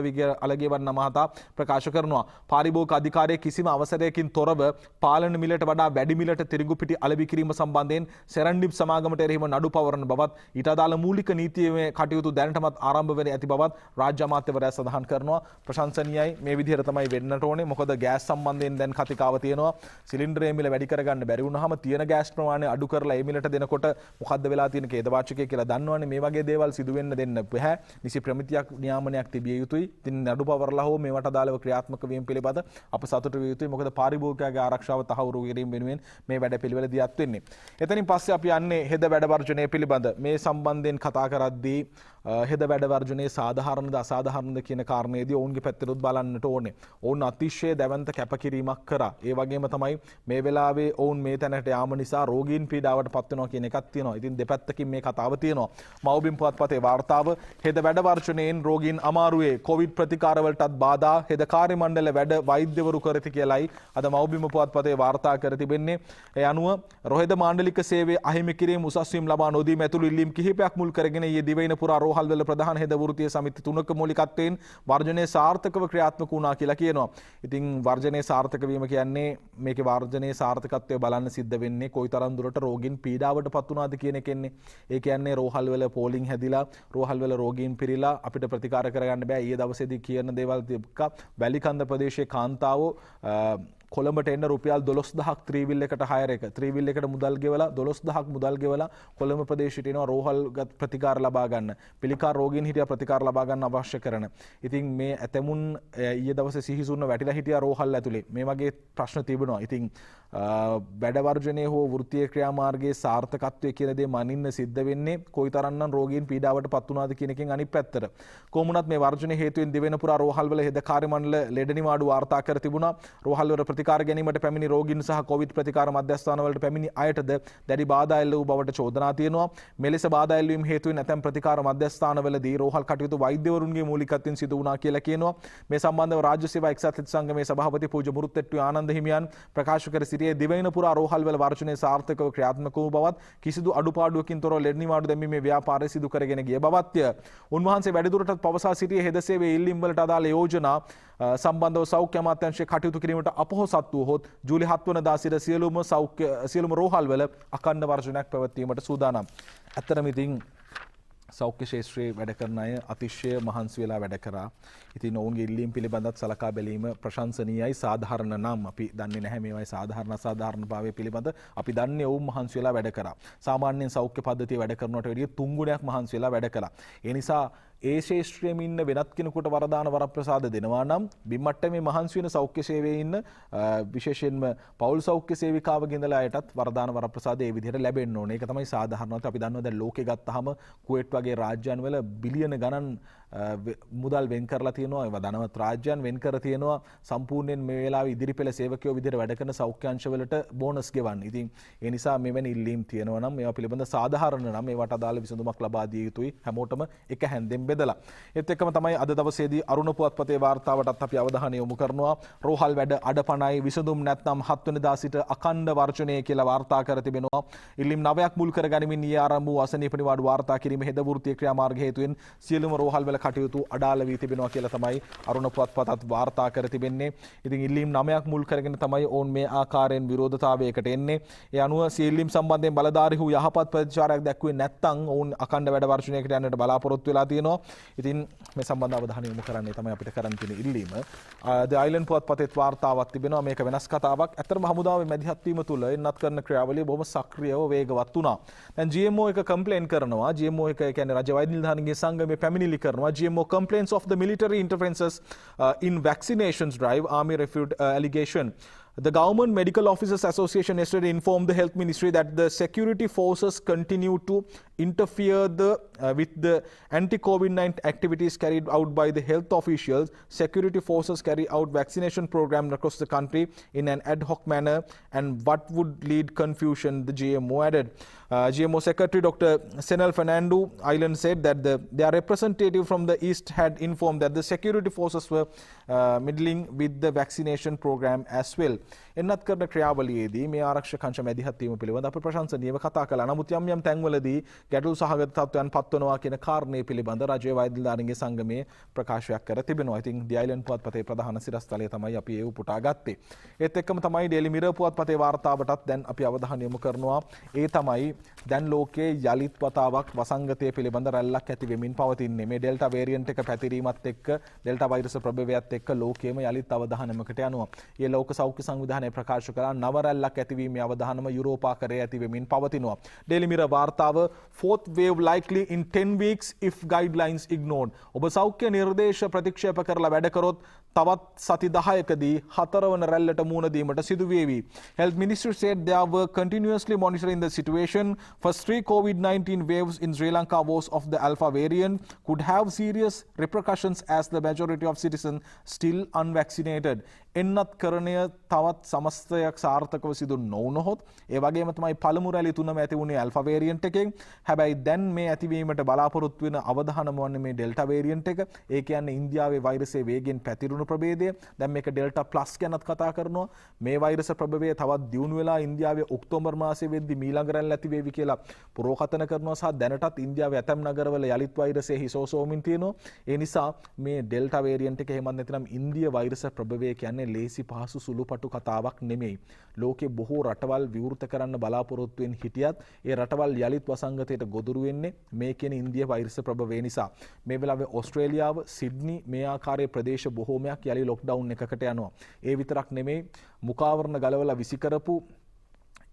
අලගේවන්න මහතා ප්‍රකාශ කරනවා. පාරිභෝගික අධිකාරියේ කිසිම අවසරයකින් තොරව පාලන මිලට වඩා වැඩි මිලට තිරිඟු පිටි අලෙවි කිරීම සම්බන්ධයෙන් සෙරන්ඩිප් සමාගමට එරෙහිව නඩු පවරන බවත් ඊට අදාළ මූලික නීතියේ කටයුතු දැනටමත් ආරම්භ වෙන ඇති බවත් රාජ්‍ය අමාත්‍යවරයා සඳහන් කරනවා. ප්‍රශංසනීයයි. මේ විදිහට තමයි වෙන්නට ඕනේ. මොකද ගෑස් සම්බන්ධයෙන් දැන් කතිකාව තියෙනවා. සිලින්ඩරයේ මිල වැඩි කරගන්න බැරි වුණාම තියෙන ගෑස් ප්‍රමාණය අඩු කරලා ඒ මිලට දෙනකොට මොකද්ද වෙලා තියෙන ඛේදවාචකය කියලා දන්නවනේ. මේ වගේ දේවල් සිදු වෙන්න දෙන්න බෑ. නිසි ප්‍රමිතියක් නියාමනයක් තිබිය යුතුයි. ඉතින් නඩු පවරලා හෝ මේවට අදාළව ක්‍රියාත්මක වීම පිළිබඳ අප සතුටු විය යුතුයි. මොකද පාරිභෝගිකයාගේ ආරක්ෂාව තහවුරු කිරීම වෙනුවෙන් මේ වැඩ පිළිවෙල දියත් වෙන්නේ. එතනින් පස්සේ අපි යන්නේ හෙද වැඩ වර්ජනය පිළිබඳ මේ සම්බන්ධයෙන් කතා කරද්දී හෙද වැඩ වර්ජනයේ සාධාරණද අසාධාරණද කියන කාරණේදී ඔවුන්ගේ පැත්තටත් බලන්නට ඕනේ. ඔවුන් අතිශය දැවැන්ත කැපකිරීමක් කරා. ඒ වගේම තමයි මේ වෙලාවේ ඔවුන් මේ තැනට යාම නිසා රෝගීන් පීඩාවට පත් වෙනවා කියන එකක් තියෙනවා. ඉතින් දෙපැත්තකින් මේ කතාව තියෙනවා. මව්බිම් පුවත්පතේ වාර්තාව හෙද වැඩ වර්ජනයෙන් රෝගීන් අමාරුවේ කොවිඩ් ප්‍රතිකාරවලටත් බාධා හෙද කාර්ය මණ්ඩල වැඩ වෛද්‍යවරු කරති කියලයි අද මව්බිම පුවත්පතේ වාර්තා කර තිබෙන්නේ. ඒ අනුව රොහෙද මාණ්ඩලික සේවය අහිමි කිරීම උසස් වීම ලබා නොදීම ඇතුළු ඉල්ලීම් කිහිපයක් මුල් කරගෙන ඊයේ දිවයින පුරා රෝහල්වල ප්‍රධාන හෙද වෘත්තීය සමිති තුනක මූලිකත්වයෙන් වර්ජනය සාර්ථකව ක්‍රියාත්මක වුණා කියලා කියනවා. ඉතින් වර්ජනයේ සාර්ථක වීම කියන්නේ මේකේ වර්ජනයේ සාර්ථකත්වය බලන්න සිද්ධ වෙන්නේ කොයිතරම් දුරට රෝගීන් පීඩාවටපත් වුණාද කියන එකෙන්නේ. ඒ කියන්නේ රෝහල් වල පෝලිං හැදිලා රෝහල් වල රෝගීන් පිරීලා අපිට ප්‍රතිකාර කරගන්න බෑ. ඊයේ දවසේදී කියන දේවල් තිබ්බ වැලිකන්ද ප්‍රදේශයේ කාන්තාවෝ කොළඹට එන්න රුපියල් 12000ක් ත්‍රිවිල් එකට හයර් එක ත්‍රිවිල් එකට මුදල් ගෙවලා 12000ක් මුදල් ගෙවලා කොළඹ ප්‍රදේශයට එනවා රෝහල් ප්‍රතිකාර ලබා ගන්න. පිළිකා රෝගීන් හිටියා ප්‍රතිකාර ලබා ගන්න අවශ්‍ය කරන. ඉතින් මේ ඇතමුන් ඊයේ දවසේ සිහිසුන්ව වැටිලා හිටියා රෝහල් ඇතුලේ. මේ වගේ ප්‍රශ්න තිබුණා. ඉතින් බැඩ වර්ජනයේ හෝ වෘත්තීය ක්‍රියාමාර්ගයේ සාර්ථකත්වය කියන දේ මනින්න සිද්ධ වෙන්නේ කොයිතරම්නම් රෝගීන් පීඩාවටපත් වුණාද කියන එකෙන් අනිත් පැත්තට. කොහොමුණත් මේ වර්ජනයේ හේතුවෙන් දිවෙන පුරා රෝහල් වල හෙද කාර්ය මණ්ඩල ලෙඩ නිවාඩු වාර්තා කර තිබුණා. රෝහල් වල ප්‍රතිකාර ගැනීමට පැමිණි රෝගීන් සහ කොවිඩ් ප්‍රතිකාර මධ්‍යස්ථාන වලට පැමිණි අයටද දැඩි බාධා එල්ල වූ බවට චෝදනා තියෙනවා. මෙලෙස බාධා එල්ලීම් හේතුවෙන් ඇතැම් ප්‍රතිකාර මධ්‍යස්ථාන වලදී රෝහල් කටයුතු වෛද්‍යවරුන්ගේ මූලිකත්වයෙන් සිදු වුණා කියලා කියනවා. මේ සම්බන්ධව රාජ්‍ය සේවා එක්සත් හිත සංගමේ සභාපති පූජ්‍ය මුරුත්තෙට්ටුවේ ආනන්ද හිමියන් ප්‍රකාශ කර සිටියේ දිවයින පුරා රෝහල් වල වර්ජනයේ සාර්ථකව ක්‍රියාත්මක වූ බවත් කිසිදු අඩුපාඩුවකින් තොරව ලෙඩ නිවාඩු දැමීමේ ව්‍යාපාරය සිදු කරගෙන ගිය බවත්ය. උන්වහන්සේ වැඩිදුරටත් පවසා සිටියේ හෙද සේවයේ ඉල්ලීම් වලට අදාළ යෝජනා සම්බන්ධව සෞඛ්‍ය අමාත්‍යාංශයේ කටයුතු කිරීමට අපොහොසත් වූහොත් ජූලි 7 වනදා සිට සියලුම රෝහල් වල අඛණ්ඩ වර්ජනයක් පැවැත්වීමට සූදානම්. ඇත්තටම ඉතින් සෞඛ්‍ය ශාස්ත්‍රයේ වැඩ කරන අය අතිශය මහන්සි වෙලා වැඩ කරා. ඉතින් ඔවුන්ගේ ඉල්ලීම් පිළිබඳව සලකා බැලීම ප්‍රශංසනීයයි. සාධාරණ නම් අපි දන්නේ නැහැ මේවායි සාධාරණ අසාධාරණභාවය පිළිබඳ අපි දන්නේ ඔවුන් මහන්සි වෙලා වැඩ කරා. සාමාන්‍යයෙන් සෞඛ්‍ය පද්ධතිය වැඩ කරනවට වැඩිය 3 ගුණයක් මහන්සි වෙලා වැඩ කළා. ඒ නිසා ඒ ශේෂ්ත්‍රයේම ඉන්න වෙනත් කෙනෙකුට වරදාන වරප්‍රසාද දෙනවා නම් බිම්මට්ටමේ මහන්සි වෙන සෞඛ්‍ය සේවයේ ඉන්න විශේෂයෙන්ම පෞල් සෞඛ්‍ය සේවිකාවගේ ඉඳලා අයටත් වරදාන වරප්‍රසාද ඒ විදිහට ලැබෙන්න ඕනේ. ඒක තමයි සාධාරණවත්. අපි දන්නවා දැන් ලෝකේ ගත්තාම කුවේට් වගේ රාජ්‍යයන් වල බිලියන ගණන් මුදල් වෙන් කරලා තියෙනවා. ඒවා ධනවත් රාජ්‍යයන් වෙන් කර තියෙනවා සම්පූර්ණයෙන් මේ වෙලාවේ ඉදිරිපෙළ සේවකයෝ විදිහට වැඩ කරන සෞඛ්‍ය අංශවලට බෝනස් ගෙවන්න. ඉතින් ඒ නිසා මෙවැනි ඉල්ලීම් තියෙනවා නම් මේවා පිළිබඳ සාධාරණ නම් මේවට අදාළ විසඳුමක් ලබා දිය යුතුයි. හැමෝටම එක හැන්දෙන් බෙදලා. ඒත් එක්කම තමයි අද දවසේදී අරුණ පුවත්පතේ වාර්තාවටත් අපි අවධානය යොමු කරනවා. රෝහල් වැඩ අඩපණයි විසඳුම් නැත්නම් 7 වෙනිදා සිට අඛණ්ඩ වර්ජනය කියලා වාර්තා කර තිබෙනවා. ඉල්ලීම් 9ක් මුල් කර ගනිමින් ඊයේ ආරම්භ වූ අසනීප නිවාඩු වාර්තා කිරීම හෙද වෘත්තීය ක්‍රියාමාර්ග හේතුවෙන් සියලුම රෝහල් වල කටයුතු අඩාල වී තිබෙනවා කියලා තමයි අරුණ පුවත්පතත් වාර්තා කර තිබෙන්නේ. ඉතින් ඉල්ලීම් 9ක් මුල් කරගෙන තමයි ඔවුන් මේ ආකාරයෙන් විරෝධතාවයකට එන්නේ. ඒ අනුව සියල්ලීම් සම්බන්ධයෙන් බලධාරී වූ යහපත් ප්‍රතිචාරයක් දැක්ුවේ නැත්නම් ඔවුන් අඛණ්ඩ වැඩ වර්ජනයකට යන්නට බලාපොරොත්තු වෙලා තියෙනවා. ඉතින් මේ සම්බන්ධ අවධානය යොමු කරන්නේ තමයි අපිට කරන්න තියෙන ඉල්ලීම. ද අයිලන්ඩ් පුවත්පතේ වාර්තාවක් තිබෙනවා. මේක වෙනස් කතාවක්. ඇත්තටම හමුදාවේ මැදිහත් වීම තුළ එන්නත් කරන ක්‍රියාවලිය බොහොම සක්‍රියව වේගවත් වුණා. දැන් GMO එක කම්ප්ලේන් කරනවා. GMO එක කියන්නේ රජ වෛද්‍ය නිලධාරීන්ගේ සංගමය පැමිණිලි කරනවා. GMO complaints of the military interferences in vaccinations drive, army refute allegation. The Government Medical Officers Association yesterday informed the Health Ministry that the security forces continue to interfere with the anti-COVID-19 activities carried out by the health officials. Security forces carry out vaccination programs across the country in an ad hoc manner, and what would lead confusion, the GMO added. GMO Secretary Dr. Senel Fernando Island said that their representative from the East had informed that the security forces were meddling with the vaccination program as well. එන්නත් කරන ක්‍රියාවලියේදී මේ ආරක්ෂක අංශ මැදිහත් වීම පිළිබඳ අප ප්‍රශංසනීයව කතා කළා. නමුත් යම් තැන්වලදී ගැටලු සහගත තත්ත්වයන් පත්වනවා කියන කාරණේ පිළිබඳ රජයේ වෛද්‍ය නිලධාරීන්ගේ සංගමයේ ප්‍රකාශයක් කර තිබෙනවා. ඉතින් දී අයිලන්ඩ් පුවත්පතේ ප්‍රධාන සිරස්තලය තමයි අපි ඒ උපුටා ගත්තේ. ඒත් එක්කම තමයි ඩේලි මිරර් පුවත්පතේ වාර්තාවටත් දැන් අපි අවධානය යොමු කරනවා. ඒ තමයි දැන් ලෝකයේ යලිත් වතාවක් වසංගතය පිළිබඳ රැල්ලක් ඇති වෙමින් පවතින්නේ. මේ ඩෙල්ටා වේරියන්ට් එක පැතිරීමත් එක්ක ඩෙල්ටා වෛරස් ප්‍රභේවයත් එක්ක ලෝකයේම යලිත් අවධානමකට යනවා. ඒ ලෝක සෞඛ්‍ය සංවිධානය ප්‍රකාශ කළා නව රැල්ලක් ඇතිවීමේ අවධානම යුරෝපාකරයේ ඇති වෙමින් පවතිනවා. ඩේලි මිරර් වාර්තාව fourth wave likely in 10 weeks if guidelines ignored. ඔබ සෞඛ්‍ය නිර්දේශ ප්‍රතික්ෂේප කරලා වැඩ කරොත් තවත් සති 10කදී හතරවන රැල්ලට මුහුණ දීමට සිදු වේවි. Health Ministry said they were continuously monitoring the situation. First 3 COVID-19 waves in Sri Lanka was of the Alpha variant could have serious repercussions as the majority of citizens still unvaccinated. එන්නත් කරණය තවත් සමස්තයක් සාර්ථකව සිදු නොවුනොත් ඒ වගේම තමයි පළමු රැලි තුනම ඇති වුණේ ඇල්ෆා වේරියන්ට් එකෙන්. හැබැයි දැන් මේ ඇතිවීමට බලාපොරොත්තු වෙන අවධානම වන්නේ මේ ඩෙල්ටා වේරියන්ට් එක. ඒ කියන්නේ ඉන්දියාවේ වෛරසයේ වේගෙන් පැතිරුණු ප්‍රභේදය. දැන් මේක ඩෙල්ටා ප්ලස් ගැනත් කතා කරනවා. මේ වෛරස ප්‍රභවය තවත් දියුණු වෙලා ඉන්දියාවේ ඔක්තෝබර් මාසයේ වෙද්දී මීළඟ රැල්ල ඇති වේවි කියලා පුරෝකථන කරනවා සහ දැනටත් ඉන්දියාවේ ඇතැම් නගරවල යලිත් වෛරසය හිසෝසෝමින් තියෙනවා. ඒ නිසා මේ ඩෙල්ටා වේරියන්ට් එක එහෙමත් නැතිනම් ඉන්දිය වෛරස ප්‍රභවය කියන්නේ ලේසි පහසු සුළුපටු කතාවක් නෙමෙයි. ලෝකේ බොහෝ රටවල් විවෘත කරන්න බලාපොරොත්තු වෙන හිටියත් ඒ රටවල් යලිත් වසංගතයට ගොදුරු වෙන්නේ මේ කියන ඉන්දිය වෛරස ප්‍රභවය නිසා. මේ වෙලාවේ ඕස්ට්‍රේලියාව සිඩ්නි මේ ආකාරයේ ප්‍රදේශ බොහෝමයක් යලි ලොක්ඩවුන් එකකට යනවා. ඒ විතරක් නෙමෙයි මුඛාවරණ ගලවලා විසි කරපු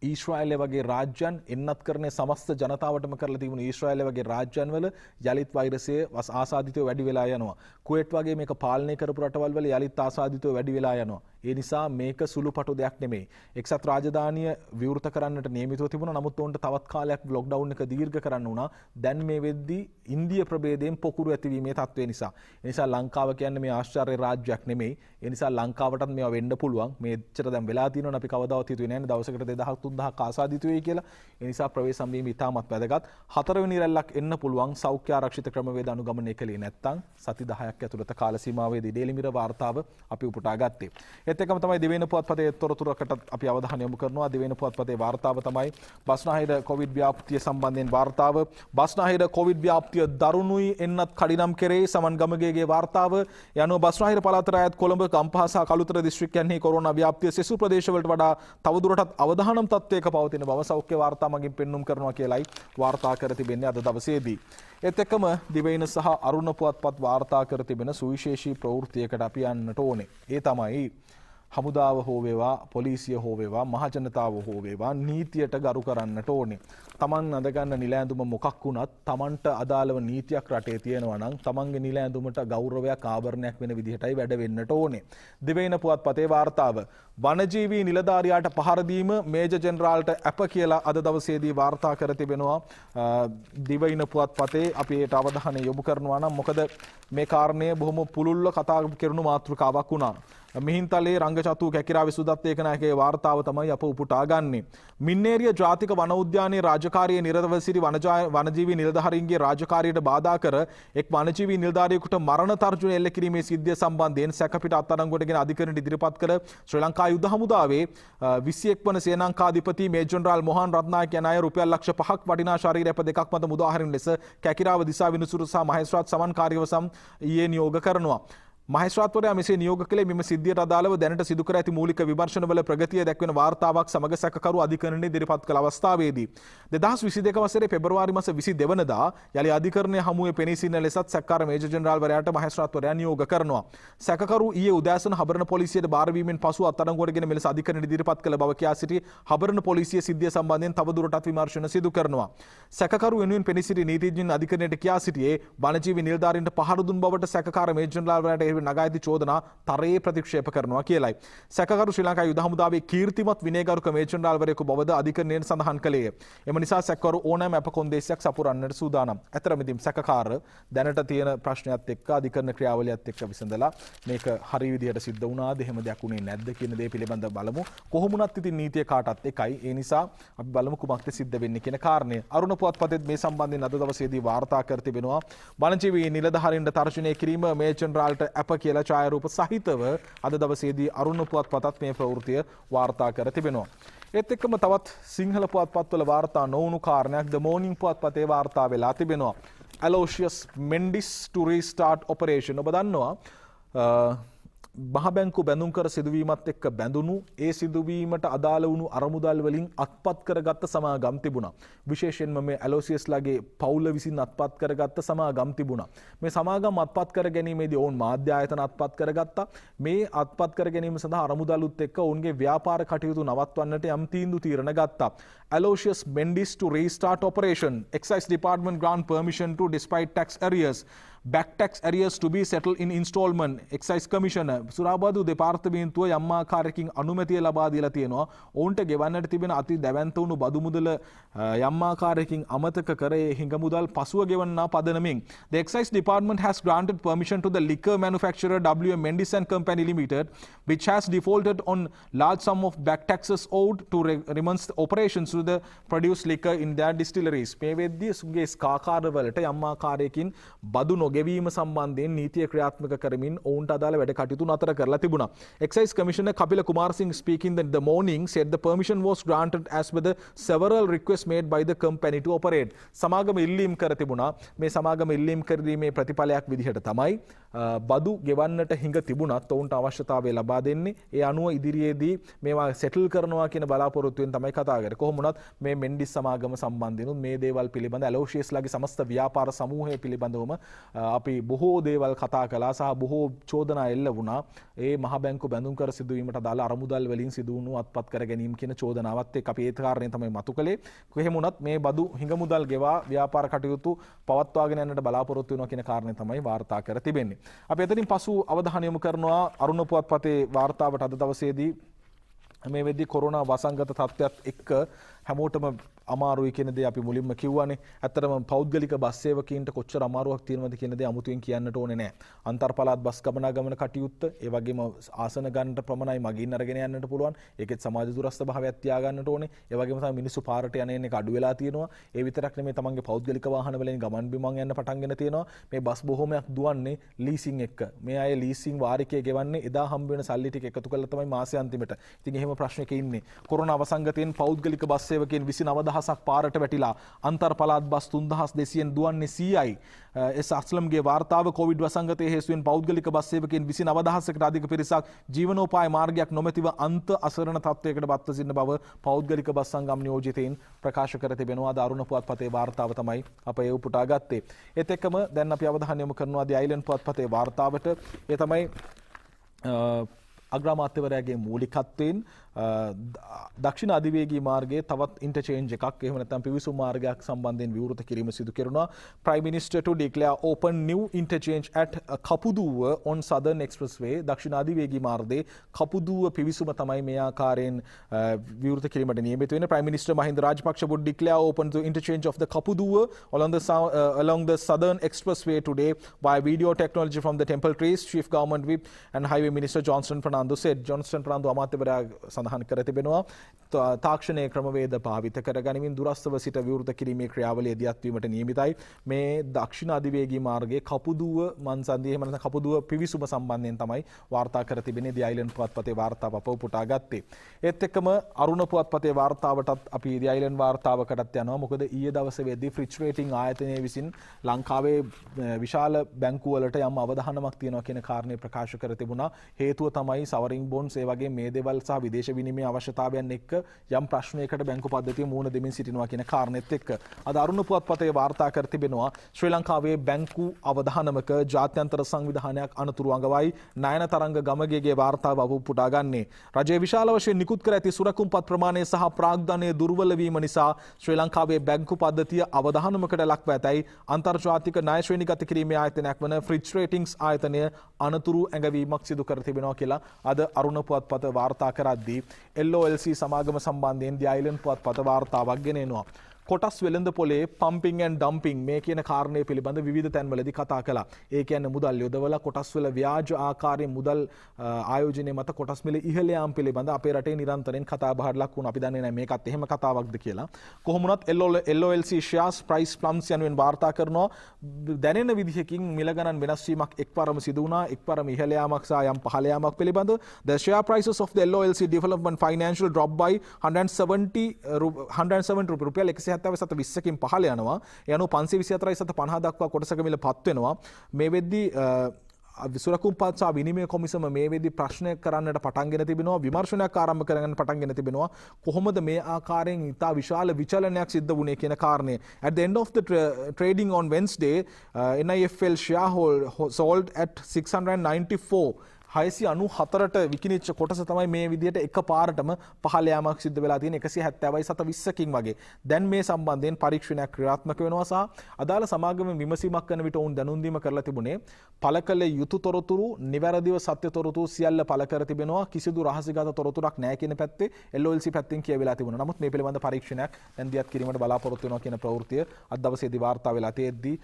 ඊශ්‍රායලය වගේ රාජ්‍යයන් එන්නත් කරන්නේ සමස්ත ජනතාවටම කරලා තිබුණු ඊශ්‍රායලය වගේ රාජ්‍යයන් වල යලිත් වෛරසය ආසාදිතව වැඩි වෙලා යනවා. කුවේට් වගේ මේක පාලනය කරපු රටවල් වල යලිත් ආසාදිතව වැඩි වෙලා යනවා. ඒ නිසා මේක සුළුපටු දෙයක් නෙමෙයි. එක්සත් රාජධානිය විවෘත කරන්නට නියමිතව තිබුණා. නමුත් උන්ට තවත් කාලයක් ලොක්ඩවුන් එක දීර්ඝ කරන්න වුණා. දැන් මේ වෙද්දී ඉන්දිය ප්‍රභේදයෙන් පොකුරු ඇතිවීමේ තත්ත්වය නිසා. ඒ නිසා ලංකාව කියන්නේ මේ ආශ්චර්ය රාජ්‍යයක් නෙමෙයි. ඒ නිසා ලංකාවටත් මේවා වෙන්න පුළුවන්. මේච්චර දැන් වෙලා තියෙනවනේ අපි කවදාවත් හිතුවේ නැහැ නේ දවසකට 2000 3000ක් ආසාදිත වෙයි කියලා. ඒ නිසා ප්‍රවේශම් වීම ඉතාමත් වැදගත්. හතරවෙනි රැල්ලක් එන්න පුළුවන් සෞඛ්‍ය ආරක්ෂිත ක්‍රමවේද අනුගමනය කළේ නැත්නම් සති 10ක් ඇතුළත කාල සීමාවේදී ඩේලි මිරර් වාර්තාව අපි උපුටා ගත්තේ. ඒත් එක්කම තමයි දිවයින පුවත්පතේ තොරතුරකට අපි අවධානය යොමු කරනවා. දිවයින පුවත්පතේ වාර්තාව තමයි බස්නාහිර කොවිඩ් ව්‍යාප්තිය සම්බන්ධයෙන් වාර්තාව. බස්නාහිර කොවිඩ් ව්‍යාප්තිය දරුණුයි එන්නත් කඩිනම් කෙරේ සමන් ගමගේගේ වාර්තාව. යනුව බස්නාහිර පළාතට අයත් කොළඹ කම්පහ සහ කළුතර දිස්ත්‍රික්කයන්හි කොරෝනා ව්‍යාප්තිය සෙසු ප්‍රදේශවලට වඩා තවදුරටත් අවධානම් තත්ත්වයක පවතින බව සෞඛ්‍ය වාර්තා මගින් පෙන්눔 කරනවා කියලයි වාර්තා කර තිබෙන්නේ අද දවසේදී. ඒත් එක්කම දිවයින සහ අරුණ පුවත්පත් වාර්තා කර තිබෙන සුවිශේෂී ප්‍රවෘත්තියකට අපි යන්නට ඕනේ. ඒ තමයි හමුදාව හෝ වේවා පොලිසිය හෝ වේවා මහජනතාව හෝ වේවා නීතියට ගරු කරන්නට ඕනේ. තමන් අඳගන්න නිල ඇඳුම මොකක් වුණත් තමන්ට අදාළව නීතියක් රටේ තියෙනවා නම් තමන්ගේ නිල ඇඳුමට ගෞරවයක් ආභරණයක් වෙන විදිහටයි වැඩ වෙන්නට ඕනේ. දිවයින පුවත්පතේ වාර්තාව වනජීවී නිලධාරියාට පහර දීම මේජර් ජෙනරාල්ට අප කියලා අද දවසේදී වාර්තා කර තිබෙනවා. දිවයින පුවත්පතේ අපි ඒට අවධානය යොමු කරනවා නම් මොකද මේ කාරණය බොහොම පුළුල්ව කතා කෙරුණු මාතෘකාවක් වුණා. මිහින්තලේ රංගචතු කැකිරාවේ සුදත් ඒකනායකගේ වාර්තාව තමයි අප උපුටා ගන්නේ. මින්නේරිය ජාතික වන උද්‍යානයේ රාජකාරියේ නිරතව සිටි වනජීවී නිලධාරීන්ගේ රාජකාරියට බාධා කර එක් වනජීවී නිලධාරියෙකුට මරණ තර්ජනය එල්ල කිරීමේ සිද්ධිය සම්බන්ධයෙන් සැකපිට අත්අඩංගුවටගෙන අධිකරණයට ඉදිරිපත් කළ ශ්‍රී ලංකා යුද හමුදාවේ 21 වන සේනාංකාධිපති මේජර් ජෙනරාල් මොහන් රත්නායක යන අය රුපියල් ලක්ෂ 5ක් වටිනා ශරීර ඇප දෙකක් මත මුදා හරින ලෙස කැකිරාව දිසා විනිසුරු සහ මහේස්ත්‍රාත් සමන් කාර්යවසම් ඊයේ නියෝග කරනවා. මහේස්ත්‍රාත්වරයා මෙසේ නියෝග කළේ මෙම සිද්ධියට අදාළව දැනට සිදු කර ඇති මූලික විමර්ශනවල ප්‍රගතිය දැක්වෙන වාර්තාවක් සමග සැකකරු අධිකරණයේ ඉදිරිපත් කළ අවස්ථාවේදී 2022 වසරේ පෙබරවාරි මාස 22 වෙනිදා යලි අධිකරණයේ හමුවේ පෙනී සිටින ලෙසත් සැකකාර මේජර් ජෙනරාල්වරයාට මහේස්ත්‍රාත්වරයා නියෝග කරනවා. සැකකරු ඊයේ උදෑසන හබරණ පොලිසියට බාර වීමෙන් පසු අත්අඩංගුවටගෙන මෙලෙස අධිකරණයට ඉදිරිපත් කළ බව කියා සිටි හබරණ පොලිසිය සිද්ධිය සම්බන්ධයෙන් තවදුරටත් විමර්ශන සිදු කරනවා. සැකකරු වෙනුවෙන් පෙනී සිටි නීතිඥයින් අධිකරණයට කියා සිටියේ වනජීවී නිලධාරීන්ට පහර දුන් බවට සැකකාර මේජර් ජෙනරාල්වරයාට නගා ඇති චෝදනා තරයේ ප්‍රතික්ෂේප කරනවා කියලයි. සැකකරු ශ්‍රී ලංකා යුද හමුදාවේ කීර්තිමත් විනයගරුක මේජර් ජෙනරාල්වරයෙකු බවද අධිකරණයෙන් සඳහන් කළේය. එම නිසා සැකකරු ඕනෑම අප කොන්දේසියක් සපුරන්නට සූදානම්. ඇතරම ඉතින් සැකකාර දැනට තියෙන ප්‍රශ්නයත් එක්ක අධිකරණ ක්‍රියාවලියත් එක්ක විසඳලා මේක හරි විදිහට සිද්ධ වුණාද එහෙම දෙයක් උනේ නැද්ද කියන දේ පිළිබඳව බලමු. කොහොමුණත් ඉතින් නීතිය කාටත් එකයි. ඒ නිසා අපි බලමු කුමක්ද සිද්ධ වෙන්නේ කියන කාරණය. අරුණ පුවත්පතෙත් මේ සම්බන්ධයෙන් අද දවසේදී වාර්තා කර තිබෙනවා. වනජීවී නිලධාරීන්ට තර්ජනය කිරීම මේජර් ජෙනරාල්ට අප කියලා ඡායාරූප සහිතව අද දවසේදී අරුණ පුවත්පතත් මේ ප්‍රවෘත්තිය වාර්තා කර තිබෙනවා. ඒත් එක්කම තවත් සිංහල පුවත්පත්වල වාර්තා නොවුණු කාරණයක් ද මෝර්නිං පුවත්පතේ වාර්තා වෙලා තිබෙනවා. Aloysius Mendis to restart operation. ඔබ දන්නවා මහ බැංකු බැඳුම් කර සිදුවීමත් එක්ක බැඳුණු ඒ සිදුවීමට අදාළ වුණු අරමුදල් වලින් අත්පත් කරගත්ත සමාගම් තිබුණා. විශේෂයෙන්ම මේ ඇලෝසියස්ලාගේ පවුල විසින් අත්පත් කරගත්ත සමාගම් තිබුණා. මේ සමාගම් අත්පත් කර ගැනීමේදී ඔවුන් මාධ්‍ය ආයතන අත්පත් කරගත්තා. මේ අත්පත් කර ගැනීම සඳහා අරමුදලුත් එක්ක ඔවුන්ගේ ව්‍යාපාර කටයුතු නවත්වන්නට යම් තීන්දුව ගත්තා. Aloysius Mendis to restart operation. Excise Department grant permission to despite tax arrears. back tax arrears to be settled in installment. Excise Commissioner සුරාබදු දෙපාර්තමේන්තුව යම් ආකාරයකින් අනුමැතිය ලබා දීලා තියෙනවා. ඔවුන්ට ගෙවන්නට තිබෙන අති දැවැන්ත වුණු බදු මුදල යම් ආකාරයකින් අමතක කර ඒ හිඟ මුදල් පසුව ගෙවන්නා පදනමින්. The Excise Department has granted permission to the liquor manufacturer WM Mendes and Company Limited, which has defaulted on large sum of back taxes owed to recommence operations to the produced liquor in their distilleries. මේ වෙද්දී සුගේ ස්කාකාරවලට යම් ආකාරයකින් බදු නොගෙවීම සම්බන්ධයෙන් නීතිය ක්‍රියාත්මක කරමින් ඔවුන්ට අදාළ වැඩ කටයුතු නතර කරලා තිබුණා. Excise Commissioner Kapila Kumar Singh speaking in the morning said the permission was granted as per the several requests made by the company to operate. සමාගම ඉල්ලීම් කර තිබුණා. මේ සමාගම ඉල්ලීම් කිරීමේ ප්‍රතිඵලයක් විදිහට තමයි බදු ගෙවන්නට හිඟ තිබුණත් ඔවුන්ට අවශ්‍යතාවය ලබා දෙන්නේ. ඒ අනුව ඉදිරියේදී මේවා සෙටල් කරනවා කියන බලාපොරොත්තුවෙන් තමයි කතා කරන්නේ. කොහොම වුණත් මේ මෙන්ඩිස් සමාගම සම්බන්ධයෙන් මේ දේවල් පිළිබඳ ඇලෝෂියස්ලාගේ සමස්ත ව්‍යාපාර සමූහය පිළිබඳවම අපි බොහෝ දේවල් කතා කළා සහ බොහෝ චෝදනා එල්ල වුණා. ඒ මහ බැංකු බැඳුම් කර සිදුවීමට අදාළ අරමුදල් වලින් සිදු වුණු අත්පත් කර ගැනීම කියන චෝදනාවත් එක්ක අපි ඒ කාරණේ තමයි මතු කළේ. කොහේම වුණත් මේ බදු හිඟ මුදල් ගෙවා ව්‍යාපාර කටයුතු පවත්වාගෙන යන්නට බලාපොරොත්තු වෙනවා කියන කාරණේ තමයි වාර්තා කර තිබෙන්නේ. අපි එතනින් පසු අවධානය යොමු කරනවා අරුණ පුවත්පතේ වාර්තාවට අද දවසේදී මේ වෙද්දී කොරෝනා වසංගත තත්ත්වයක් එක්ක හැමෝටම අමාරුයි කියන දේ අපි මුලින්ම කිව්වානේ. ඇත්තටම පෞද්ගලික බස් සේවකීන්ට කොච්චර අමාරුවක් තියෙනවද කියන දේ අමුතුවෙන් කියන්නට ඕනේ නැහැ. අන්තර් පළාත් බස් ගමනාගමන කටයුත්ත, ඒ වගේම ආසන ගන්නට ප්‍රමාණයි මගින් අරගෙන යන්නට පුළුවන්. ඒකෙත් සමාජ දුරස්ථ භාවයක් තියා ගන්නට ඕනේ. ඒ වගේම තමයි මිනිස්සු පාරට යන එක අඩු වෙලා තියෙනවා. ඒ විතරක් නෙමෙයි තමන්ගේ පෞද්ගලික වාහන වලින් ගමන් බිමන් යන්න පටන්ගෙන තියෙනවා. මේ බස් බොහොමයක් දුවන්නේ ලීසින් එක්ක. මේ අය ලීසින් වාරිකය ගෙවන්නේ එදා හම්බ වෙන සල්ලි ටික එකතු කරලා තමයි මාසෙ අන්තිමට. ඉතින් එහෙම ප්‍රශ්නයක ඉන්නේ. කොරෝනා වසංගතයෙන් පෞද්ගලික බස් සේවකයන් 29000ක් පාරට වැටිලා අන්තර් පළාත් බස් 3200න් දුවන්නේ 100යි. එස් අස්ලම්ගේ වාර්තාව කොවිඩ් වසංගතයේ හේතුවෙන් පෞද්ගලික බස් සේවකයන් 29000කට අධික පිරිසක් ජීවනෝපාය මාර්ගයක් නොමැතිව අන්ත අසරණ තත්ත්වයකට පත්ව සිටින බව පෞද්ගලික බස් සංගම් නියෝජිතයින් ප්‍රකාශ කර තිබෙනවා. අරුණ පුවත්පතේ වාර්තාව තමයි අප ඒ උපුටා ගත්තේ. ඒත් එක්කම දැන් අපි අවධානය යොමු කරනවා දී අයිලන්ඩ් පුවත්පතේ වාර්තාවට. ඒ තමයි අග්‍රාමාත්‍යවරයාගේ මූලිකත්වයෙන් දක්ෂිණ අධිවේගී මාර්ගයේ තවත් ඉන්ටර්චේන්ජ් එකක් එහෙම නැත්නම් පිවිසුම් මාර්ගයක් සම්බන්ධයෙන් විවෘත කිරීම සිදු කෙරුණා. Prime Minister to declare open new interchange at Kapuduwa on Southern Expressway. දක්ෂිණ අධිවේගී මාර්ගයේ කපුදුව පිවිසුම තමයි මේ ආකාරයෙන් විවෘත කිරීමට නියමිත වෙන්නේ. Prime Minister Mahinda Rajapaksa would declare open the interchange of the Kapuduwa along the Southern Expressway today via video technology from the Temple Trees. Chief Government Whip and Highway Minister Johnston Fernando said. Johnston Fernando අමාත්‍යවරයා සඳහන් කර තිබෙනවා තාක්ෂණයේ ක්‍රමවේද භාවිත කරගනිමින් දුරස්ථව සිට විවෘත කිරීමේ ක්‍රියාවලිය ඉදිරියට වීමට නියමිතයි. මේ දක්ෂිණ අධිවේගී මාර්ගයේ කපුදුව මන්සන්දිය එහෙම නැත්නම් කපුදුව පිවිසුම සම්බන්ධයෙන් තමයි වාර්තා කර තිබෙන්නේ. දී අයිලන්ඩ් පුවත්පතේ වාර්තාව අප උපුටා ගත්තේ. ඒත් එක්කම අරුණ පුවත්පතේ වාර්තාවටත් අපි දී අයිලන්ඩ් වාර්තාවකටත් යනවා. මොකද ඊයේ දවසේ වෙද්දී ෆ්‍රිච් රේටින් ආයතනය විසින් ලංකාවේ විශාල බැංකු වලට යම් අවධානමක් තියෙනවා කියන කාරණේ ප්‍රකාශ කර තිබුණා. හේතුව තමයි සවරින් බොන්ඩ්ස් ඒ වගේ මේ දේවල් සහ විදේශ විනිමය අවශ්‍යතාවයන් එක්ක යම් ප්‍රශ්නයකට බැංකු පද්ධතිය මුහුණ දෙමින් සිටිනවා කියන කාරණෙත් එක්ක අද අරුණ පුවත්පතේ වාර්තා කර තිබෙනවා. ශ්‍රී ලංකාවේ බැංකු අවධානමක ජාත්‍යන්තර සංවිධානයක් අනතුරු අඟවයි. නයන තරංග ගමගේගේ වාර්තාව උපුටා ගන්නේ. රජයේ විශාල වශයෙන් නිකුත් කර ඇති සුරකුම්පත් ප්‍රමාණය සහ ප්‍රාග්ධනය දුර්වල වීම නිසා ශ්‍රී ලංකාවේ බැංකු පද්ධතිය අවධානමකට ලක්ව ඇතැයි අන්තර්ජාතික ණය ශ්‍රේණිගත කිරීමේ ආයතනයක් වන ෆ්‍රිච් රේටින්ග්ස් ආයතනය අනතුරු ඇඟවීමක් සිදු කර තිබෙනවා කියලා අද අරුණ පුවත්පත වාර්තා කරද්දී LOLC සමාගම සම්බන්ධයෙන් දී අයිලන්ඩ් පුවත්පත වාර්තාවක් ගෙන එනවා. කොටස් වෙළඳ පොලේ පම්පින් ඇන්ඩ් ඩම්පින් මේ කියන කාරණය පිළිබඳ විවිධ තැන්වලදී කතා කළා. ඒ කියන්නේ මුදල් යොදවලා කොටස් වල ව්‍යාජ ආකාරයෙන් මුදල් ආයෝජනය මත කොටස් මිල ඉහළ යාම පිළිබඳ අපේ රටේ නිරන්තරයෙන් කතා බහට ලක් වුණා. අපි දන්නේ නැහැ මේකත් එහෙම කතාවක්ද කියලා. කොහොම වුණත් LOLC shares price plums යනුවෙන් වාර්තා කරනවා. දැනෙන විදිහකින් මිල ගණන් වෙනස් වීමක් එක්වරම සිදු වුණා. එක්වරම ඉහළ යාමක් සහ යම් පහළ යාමක් පිළිබඳ the share prices of the LOLC Development Financial dropped by 170 රුපියල් 170.20කින් පහළ යනවා. ඒ අනුව 524.50 දක්වා කොටසක මිල පත් වෙනවා. මේ වෙද්දී විසුරකුම්පත් සහ විනිමය කොමිසම මේ වෙද්දී ප්‍රශ්න කරන්නට පටන්ගෙන තිබෙනවා. විමර්ශනයක් ආරම්භ කරගන්න පටන්ගෙන තිබෙනවා. කොහොමද මේ ආකාරයෙන් ඉතා විශාල විචලනයක් සිද්ධ වුණේ කියන කාරණය. At the end of the trading on Wednesday, NIFL share sold at 694 694ට විකිනිච්ච කොටස තමයි මේ විදිහට එකපාරටම පහළ යාමක් සිද්ධ වෙලා තියෙන 170යි 720කින් වගේ. දැන් මේ සම්බන්ධයෙන් පරීක්ෂණයක් ක්‍රියාත්මක වෙනවා සහ අදාළ සමාගම විමසීමක් කරන විට ඔවුන් දැනුම් දීම කරලා තිබුණේ පළ කළ යුතු තොරතුරු නිවැරදිව සත්‍ය තොරතුරු සියල්ල පළ කර තිබෙනවා කිසිදු රහසිගත තොරතුරක් නැහැ කියන පැත්තේ LOLC පැත්තෙන් කියවිලා තිබුණා. නමුත් මේ පිළිබඳ පරීක්ෂණයක් දැන් දියත් කිරීමට බලාපොරොත්තු වෙනවා කියන ප්‍රවෘත්තිය අද දවසේදී වාර්තා වෙලා තියෙද්දී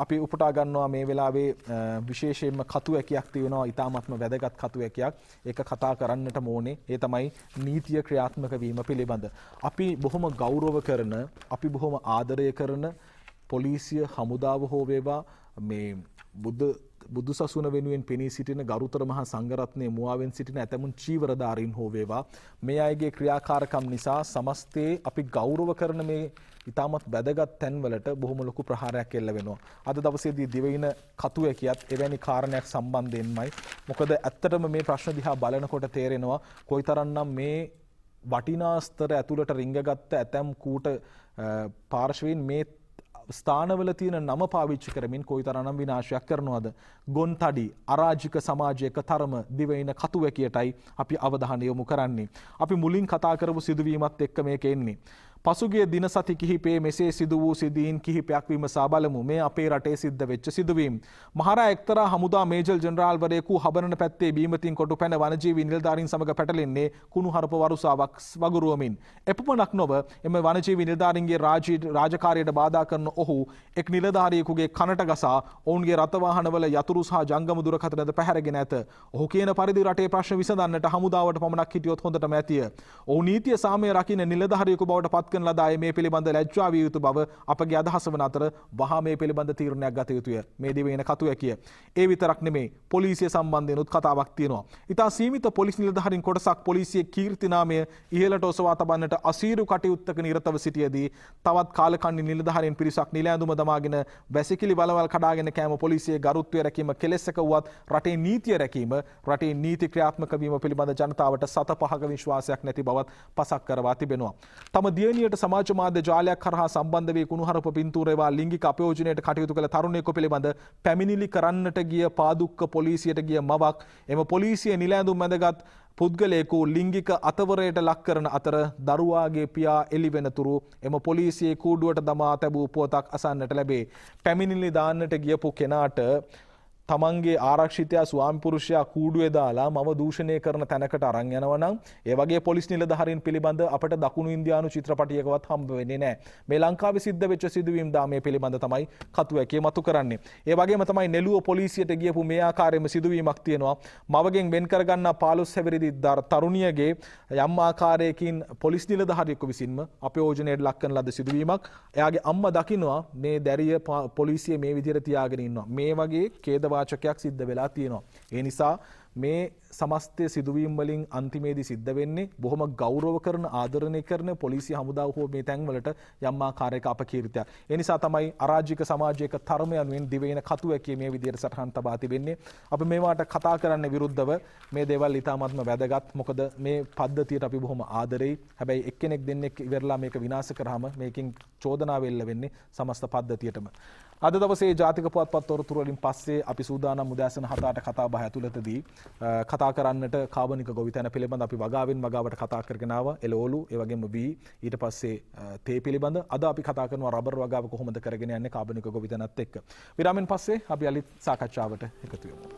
අපි උපුටා ගන්නවා මේ වෙලාවේ විශේෂයෙන්ම කතු ඇකියක් තියෙනවා ඉතාමත්ම වැදගත් කතු ඇකියක්. ඒක කතා කරන්නට ඕනේ. ඒ තමයි නීතිය ක්‍රියාත්මක වීම පිළිබඳ. අපි බොහොම ගෞරව කරන, අපි බොහොම ආදරය කරන පොලිසිය හමුදාව හෝ වේවා මේ බුදු සසුන වෙනුවෙන් පෙනී සිටින ගරුතර මහා සංඝරත්නයේ මුවාවෙන් සිටින ඇතමුන් චීවරධාරීන් හෝ වේවා මේ අයගේ ක්‍රියාකාරකම් නිසා සමස්තයේ අපි ගෞරව කරන මේ ඉතාමත් වැදගත් තැන්වලට බොහොම ලොකු ප්‍රහාරයක් එල්ල වෙනවා. අද දවසේදී දිවයින කතු ඇකියත් එවැනි කාරණයක් සම්බන්ධයෙන්මයි. මොකද ඇත්තටම මේ ප්‍රශ්න දිහා බලනකොට තේරෙනවා කොයිතරම්නම් මේ වටිනා ස්තර ඇතුළට රිංගගත්ත ඇතැම් කූට පාර්ශවීන් මේ ස්ථානවල තියෙන නම පාවිච්චි කරමින් කොයිතරම්නම් විනාශයක් කරනවද. ගොන්තඩි අරාජික සමාජයක තරම දිවයින කතු ඇකියටයි අපි අවධානය යොමු කරන්නේ. අපි මුලින් කතා කරපු සිදුවීමත් එක්ක මේක එන්නේ. පසුගිය දින සති කිහිපයේ මෙසේ සිදු වූ සිදුවීම් කිහිපයක් විමසා බලමු. මේ අපේ රටේ සිද්ධ වෙච්ච සිදුවීම්. මහරා එක්තරා හමුදා මේජර් ජෙනරාල්වරයෙකු හබරන පැත්තේ බීමතින් කොටු පැන වනජීවී නිලධාරීන් සමග පැටලෙන්නේ කුණුහරුප වරුසාවක් වගුරුවමින්. එපමණක් නොව එම වනජීවී නිලධාරීන්ගේ රාජකාරියට බාධා කරන ඔහු එක් නිලධාරියෙකුගේ කනට ගසා ඔවුන්ගේ රථ වාහනවල යතුරු සහ ජංගම දුරකථනද පැහැරගෙන ඇත. ඔහු කියන පරිදි රටේ ප්‍රශ්න විසඳන්නට හමුදාවට පමණක් හිටියොත් හොඳටම ඇතිය. ඔහු නීතිය සාමය රකින්න නිලධාරියෙකු බවට පත් කරන ලද අය මේ පිළිබඳ ලැජ්ජා විය යුතු බව අපගේ අදහස වන අතර වහා මේ පිළිබඳ තීරණයක් ගත යුතුය. මේ දිවයින කතු ඇකිය. ඒ විතරක් නෙමේ පොලිසිය සම්බන්ධයෙන් උත් කතාවක් තියෙනවා. ඉතා සීමිත පොලිස් නිලධාරීන් කොටසක් පොලිසියේ කීර්ති නාමය ඉහළට ඔසවා තබන්නට අසීරු කටයුත්තක නිරතව සිටියේදී තවත් කාලකන්ණි නිලධාරීන් පිරිසක් නිල ඇඳුම දමාගෙන වැසිකිලි වලවල් කඩාගෙන කෑම පොලිසියේ ගරුත්වය රැකීම කෙලෙසක වුවත් රටේ නීතිය රැකීම රටේ නීති ක්‍රියාත්මක වීම පිළිබඳ ජනතාවට සත පහක විශ්වාසයක් නැති බවත් පසක් කරවා තිබෙනවා. තම දියණියට සමාජ මාධ්‍ය ජාලයක් කරහා සම්බන්ධ වී කුණුහරුප පින්තූරේවා ලිංගික අපයෝජනයට කටයුතු කළ තරුණයෙකු පිළිබඳ පැමිණිලි කරන්නට ගිය පාදුක්ක පොලිසියට ගිය මවක් එම පොලිසිය නිල ඇඳුම් ඇඳගත් පුද්ගලයෙකු ලිංගික අතවරයට ලක් කරන අතර දරුවාගේ පියා එළි වෙනතුරු එම පොලිසියේ කූඩුවට දමා තැබූ පුවතක් අසන්නට ලැබේ. පැමිණිලි දාන්නට ගියපු කෙනාට තමන්ගේ ආරක්ෂිතයා ස්වාමි පුරුෂයා කූඩුවේ දාලා මව දූෂණය කරන තැනකට අරන් යනවා නම් ඒ වගේ පොලිස් නිලධාරීන් පිළිබඳ අපට දකුණු ඉන්දියානු චිත්‍රපටයකවත් හම්බ වෙන්නේ නැහැ. මේ ලංකාවේ සිද්ධ වෙච්ච සිදුවීම් දාමේ පිළිබඳ තමයි කතු ඇකිය මතු කරන්නේ. ඒ වගේම තමයි නෙළුව පොලිසියට ගියපු මේ ආකාරයෙන්ම සිදුවීමක් තියෙනවා. මවගෙන් වෙන් කරගන්නා 15 හැවිරිදි තරුණියගේ යම් ආකාරයකින් පොලිස් නිලධාරියෙකු විසින්ම අපයෝජනයට ලක් කරන ලද සිදුවීමක්. එයාගේ අම්මා දකින්නවා මේ දැරිය පොලිසිය මේ විදිහට තියාගෙන ඉන්නවා. මේ වගේ ඛේදවාචකයක් සිද්ධ වෙලා තියෙනවා. ඒ නිසා මේ සමස්ත සිදුවීම් වලින් අන්තිමේදී සිද්ධ වෙන්නේ බොහොම ගෞරව කරන ආදරණය කරන පොලිසිය හමුදාව හෝ මේ තැන්වලට යම් ආකාරයක අපකීර්තියක්. ඒ නිසා තමයි අරාජික සමාජයක තරම යනුවෙන් දිවයින කතු ඇකිය මේ විදිහට සටහන් තබා තිබෙන්නේ. අපි මේවාට කතා කරන්න විරුද්ධව මේ දේවල් ඉතාමත්ම වැදගත්. මොකද මේ පද්ධතියට අපි බොහොම ආදරෙයි. හැබැයි එක්කෙනෙක් දෙන්නෙක් ඉවරලා මේක විනාශ කරාම මේකෙන් චෝදනාව එල්ල වෙන්නේ සමස්ත පද්ධතියටම. අද දවසේ ජාතික පුවත්පත් තොරතුරු වලින් පස්සේ අපි සූදානම් උදෑසන 7ට කතා බහ ඇතුළතදී කතා කරන්නට කාබනික ගොවිතැන පිළිබඳ අපි වගාවෙන් වගාවට කතා කරගෙන ආවා. එළවලු ඒ වගේම වී ඊට පස්සේ තේ පිළිබඳ අද අපි කතා කරනවා රබර් වගාව කොහොමද කරගෙන යන්නේ කාබනික ගොවිතැනත් එක්ක. විරාමෙන් පස්සේ අපි අලුත් සාකච්ඡාවට එකතු වෙමු.